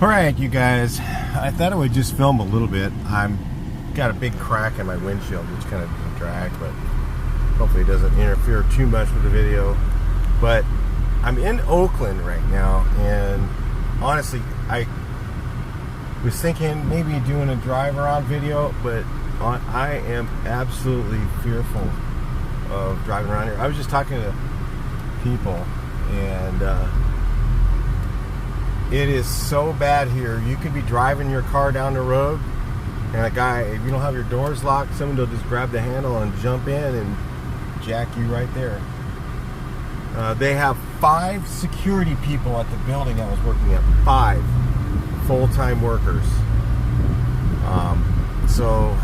Alright, you guys, I thought I would just film a little bit. I'm got a big crack in my windshield, which kind of a drag, but hopefully it doesn't interfere too much with the video. But I'm in Oakland right now, and honestly, I was thinking maybe doing a drive around video, but I am absolutely fearful of driving around here. I was just talking to people, and it is so bad here. You could be driving your car down the road, and a guy, if you don't have your doors locked, someone will just grab the handle and jump in and jack you right there. They have 5 security people at the building I was working at. 5 full-time workers. So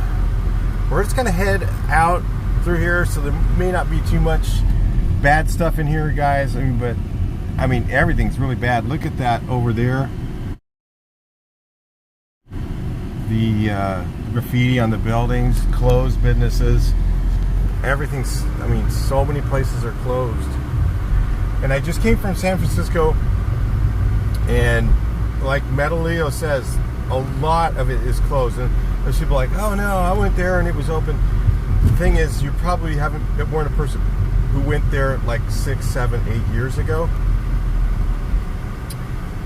we're just gonna head out through here, so there may not be too much bad stuff in here, guys. But everything's really bad. Look at that over there. The graffiti on the buildings, closed businesses. Everything's, so many places are closed. And I just came from San Francisco, and like Metaleo says, a lot of it is closed. And there's people like, oh no, I went there and it was open. The thing is, you probably weren't a person who went there like 6, 7, 8 years ago.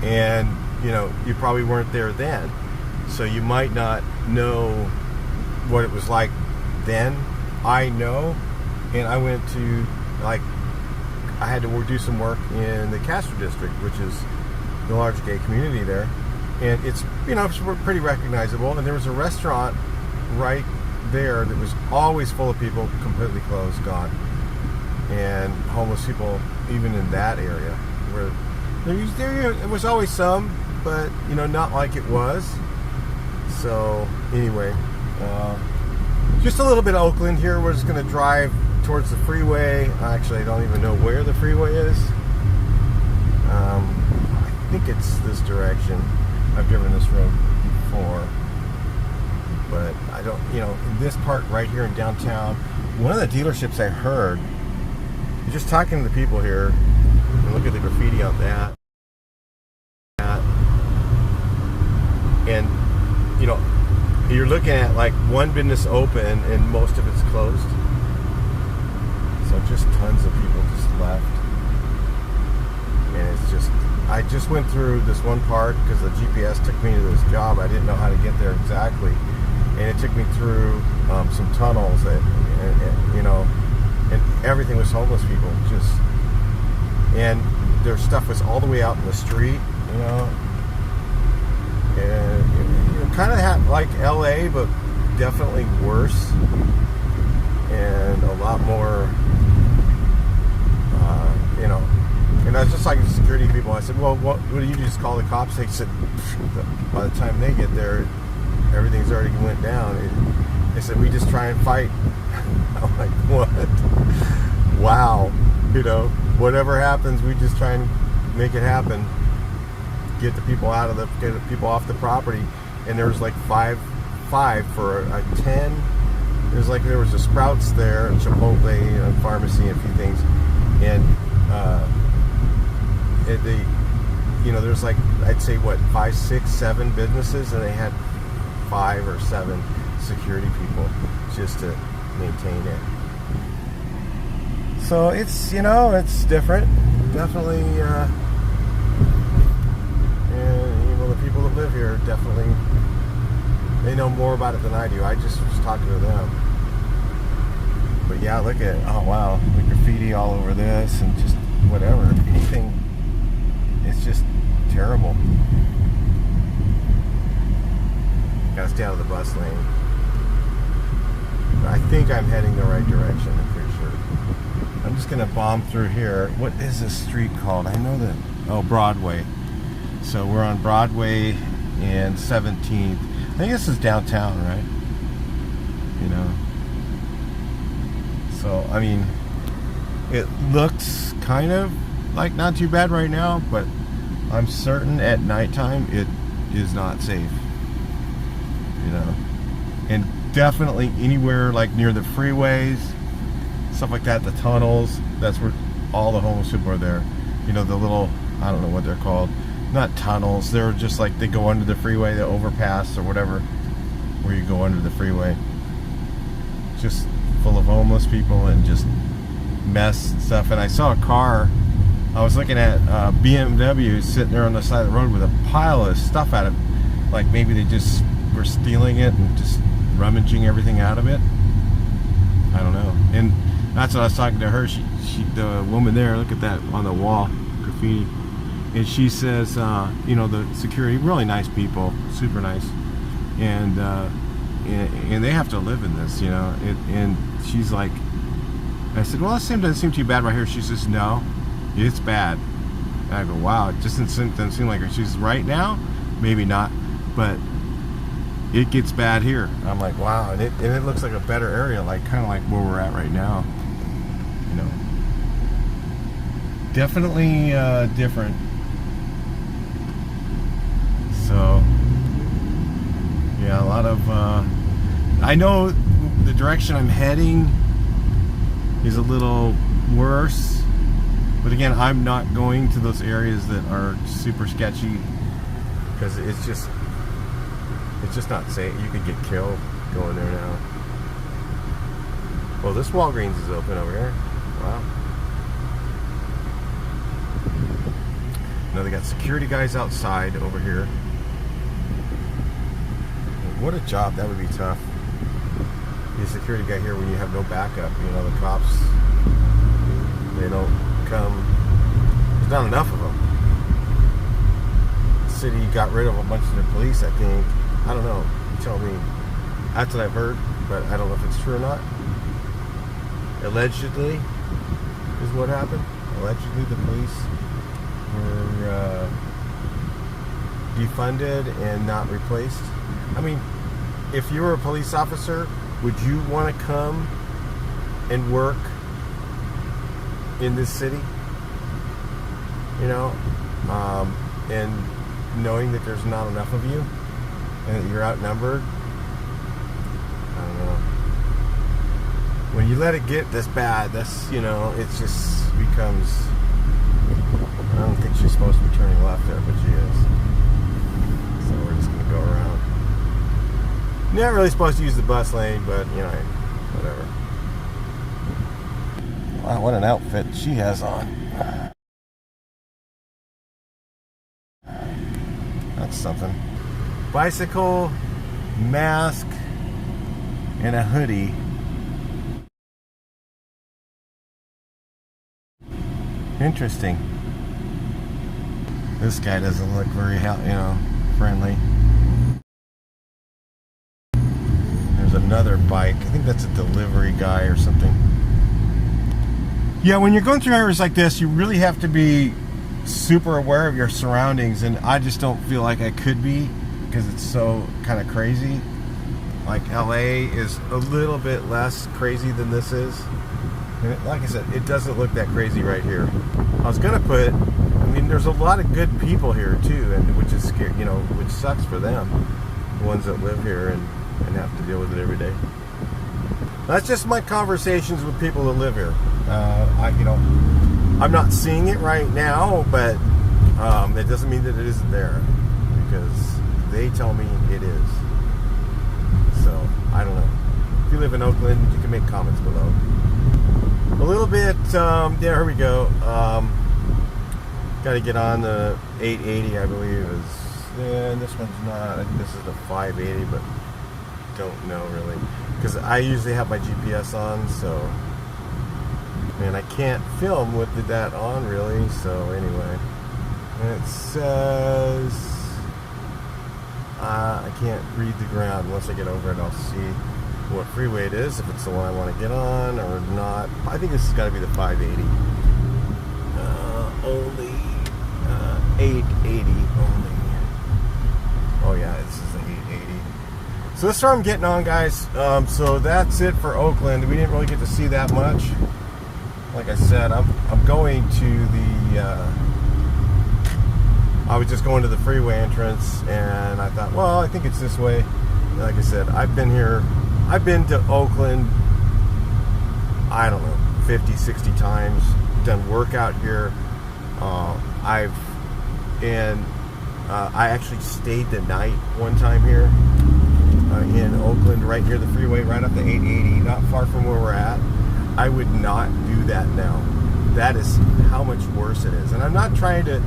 And you probably weren't there then, so you might not know what it was like then. I know, and I went to, I had to do some work in the Castro district, which is the large gay community there, and it's it's pretty recognizable. And there was a restaurant right there that was always full of people, completely closed, gone, and homeless people even in that area where. There was always some, but not like it was. So anyway, just a little bit of Oakland here. We're just going to drive towards the freeway. Actually, I don't even know where the freeway is. I think it's this direction. I've driven this road before, but I don't. In this part right here in downtown, one of the dealerships I heard. Just talking to the people here. And look at the graffiti on that. And you're looking at like one business open and most of it's closed. So just tons of people just left. And it's just, I just went through this one part because the GPS took me to this job. I didn't know how to get there exactly. And it took me through some tunnels and everything was homeless people. And their stuff was all the way out in the street, and kind of like LA, but definitely worse, and a lot more, and I was just like the security people. I said, well, what do you just call the cops? They said, by the time they get there, everything's already went down. They said, we just try and fight. I'm like, what? Wow. Whatever happens, we just try and make it happen. Get the people off the property. And there was like five for a 10. There was a Sprouts there, a Chipotle, a pharmacy, a few things, and there's like, I'd say 5, 6, 7 businesses, and they had 5 or 7 security people just to maintain it. So it's, it's different. Definitely, and, the people that live here definitely, they know more about it than I do. I just was talking to them. But yeah, look at, oh wow, the graffiti all over this and just whatever, anything. It's just terrible. Gotta stay out of the bus lane. But I think I'm heading the right direction, I'm pretty sure. I'm just gonna bomb through here. What is this street called? I know that. Oh, Broadway. So we're on Broadway and 17th. I think this is downtown, right? So it looks kind of like not too bad right now, but I'm certain at nighttime it is not safe. And definitely anywhere like near the freeways, stuff like that, the tunnels, that's where all the homeless people are there. The little, I don't know what they're called, not tunnels. They're just like they go under the freeway, the overpass or whatever, where you go under the freeway. Just full of homeless people and just mess and stuff. And I saw a car. I was looking at BMW sitting there on the side of the road with a pile of stuff out of it. Like maybe they just were stealing it and just rummaging everything out of it. I don't know. And that's what I was talking to her. She the woman there, look at that on the wall, graffiti. And she says, you know, the security, really nice people, super nice. And they have to live in this, you know. And she's like, I said, well, this doesn't seem too bad right here. She says, no, it's bad. And I go, wow, it just doesn't seem like her. She's right now, maybe not, but it gets bad here. I'm like, wow, and it looks like a better area, like kind of like where we're at right now. You know, definitely different. So yeah, a lot of I know the direction I'm heading is a little worse, but again, I'm not going to those areas that are super sketchy because it's just not safe. You could get killed going there now. Well, this Walgreens is open over here. Wow. Now they got security guys outside over here. What a job. That would be tough. Be a security guy here when you have no backup. You know, the cops, they don't come. There's not enough of them. The city got rid of a bunch of their police, I think. I don't know. You tell me. That's what I've heard, but I don't know if it's true or not. Allegedly is what happened. Allegedly the police were defunded and not replaced. I mean, if you were a police officer, would you want to come and work in this city? You know, and knowing that there's not enough of you and that you're outnumbered. I don't know. When you let it get this bad, that's, you know, it just becomes, I don't think she's supposed to be turning left there, but she is. So we're just going to go around. Not really supposed to use the bus lane, but, you know, whatever. Wow, what an outfit she has on. That's something. Bicycle, mask, and a hoodie. Interesting. This guy doesn't look very, friendly. There's another bike. I think that's a delivery guy or something. Yeah, when you're going through areas like this, you really have to be super aware of your surroundings, and I just don't feel like I could be because it's so kind of crazy. Like LA is a little bit less crazy than this is. And like I said, it doesn't look that crazy right here. I was gonna put, I mean, there's a lot of good people here too, and which is scary, you know, which sucks for them, the ones that live here and have to deal with it every day. That's just my conversations with people that live here. I'm not seeing it right now, but it doesn't mean that it isn't there, because they tell me it is. So I don't know. If you live in Oakland, you can make comments below. A little bit, yeah, here we go. Got to get on the 880, I believe. And this one's not. I think this is the 580, but don't know really. Because I usually have my GPS on, so. And I can't film with that on really, so anyway. And it says. I can't read the ground. Once I get over it, I'll see what freeway it is, if it's the one I want to get on or not. I think this has got to be the 580. Only 880 only. Oh yeah, this is the 880. So this is where I'm getting on, guys. So that's it for Oakland. We didn't really get to see that much. Like I said, I'm going to the. I was just going to the freeway entrance, and I thought, well, I think it's this way. Like I said, I've been here. I've been to Oakland, I don't know, 50, 60 times, done work out here. And I actually stayed the night one time here in Oakland, right near the freeway, right off the 880, not far from where we're at. I would not do that now. That is how much worse it is. And I'm not trying to,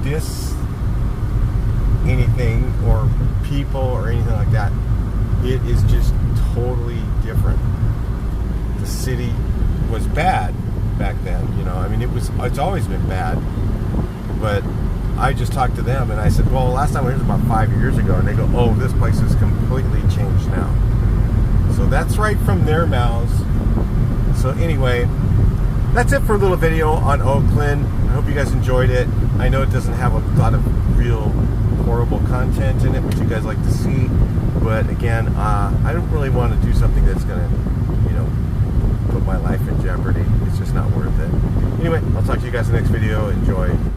diss anything or people or anything like that. It is just totally different. The city was bad back then, I mean, it's always been bad. But I just talked to them and I said, well, last time I was about 5 years ago, and they go, oh, this place is completely changed now. So that's right from their mouths. So anyway, that's it for a little video on Oakland. I hope you guys enjoyed it. I know it doesn't have a lot of real horrible content in it, which you guys like to see. But again, I don't really want to do something that's going to, put my life in jeopardy. It's just not worth it. Anyway, I'll talk to you guys in the next video. Enjoy.